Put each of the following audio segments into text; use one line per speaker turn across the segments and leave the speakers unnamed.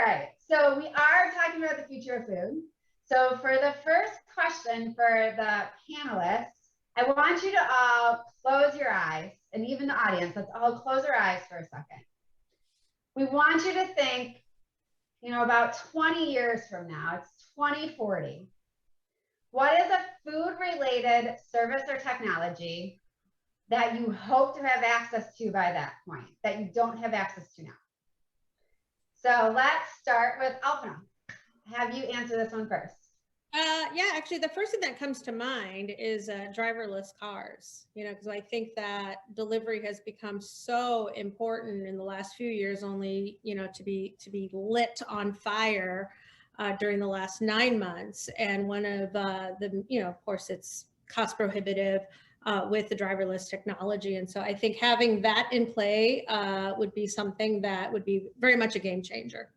right, so we are talking about the future of food. So for the first question for the panelists, I want you to all close your eyes, and even the audience, let's all close our eyes for a second. We want you to think, about 20 years from now, it's 2040. What is a food-related service or technology that you hope to have access to by that point, that you don't have access to now? So let's start with Alpna. Have you answer this one first?
Yeah, actually, the first thing that comes to mind is driverless cars, because I think that delivery has become so important in the last few years, only, to be lit on fire during the last 9 months. And one of the, of course, it's cost prohibitive with the driverless technology. And so I think having that in play would be something that would be very much a game changer.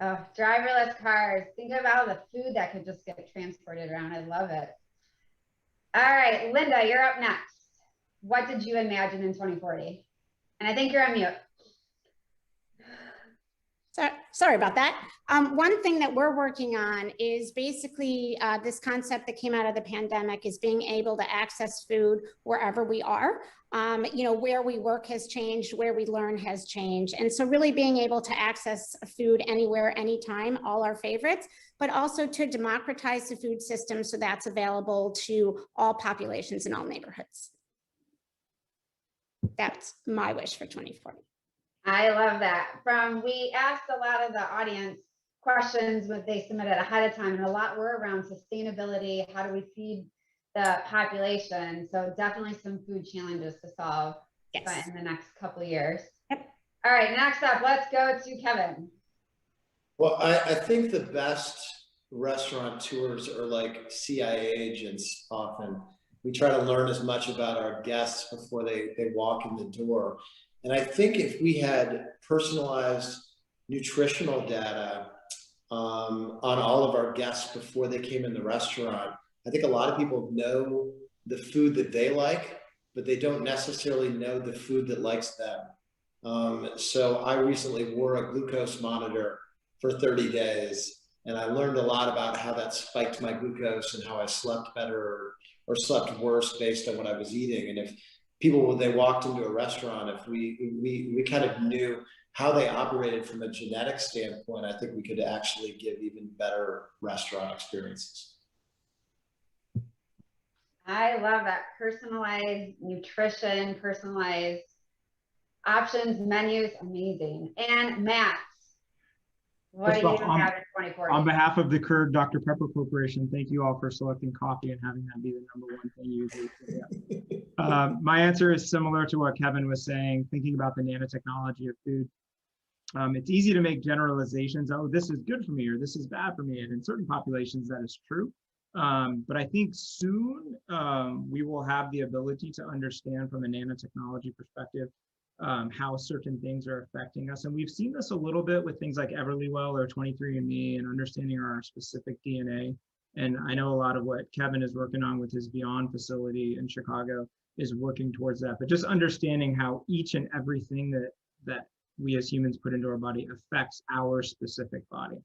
Oh, driverless cars. Think about the food that could just get transported around. I love it. All right, Linda, you're up next. What did you imagine in 2040? And I think you're on mute.
Sorry about that. One thing that we're working on is basically this concept that came out of the pandemic is being able to access food wherever we are. Where we work has changed, where we learn has changed. And so really being able to access food anywhere, anytime, all our favorites, but also to democratize the food system so that's available to all populations in all neighborhoods. That's my wish for 2040.
I love that. We asked a lot of the audience questions that they submitted ahead of time, and a lot were around sustainability. How do we feed the population? So definitely some food challenges to solve in the next couple of years.
Yep.
All right, next up, let's go to Kevin.
Well, I think the best restaurateurs are like CIA agents often. We try to learn as much about our guests before they walk in the door. And I think if we had personalized nutritional data on all of our guests before they came in the restaurant, I think a lot of people know the food that they like, but they don't necessarily know the food that likes them. So I recently wore a glucose monitor for 30 days, and I learned a lot about how that spiked my glucose and how I slept better or slept worse based on what I was eating. And if people, when they walked into a restaurant, if we kind of knew how they operated from a genetic standpoint, I think we could actually give even better restaurant experiences.
I love that. Personalized nutrition, personalized options, menus, amazing. And Matt, what do you have in 2040?
On behalf of the Curd Dr. Pepper Corporation, thank you all for selecting coffee and having that be the #1 thing you usually. My answer is similar to what Kevin was saying, thinking about the nanotechnology of food. It's easy to make generalizations. Oh, this is good for me, or this is bad for me. And in certain populations, that is true. But I think soon we will have the ability to understand from a nanotechnology perspective how certain things are affecting us. And we've seen this a little bit with things like Everlywell or 23andMe and understanding our specific DNA. And I know a lot of what Kevin is working on with his Beyond facility in Chicago is working towards that. But just understanding how each and everything that we as humans put into our body affects our specific body.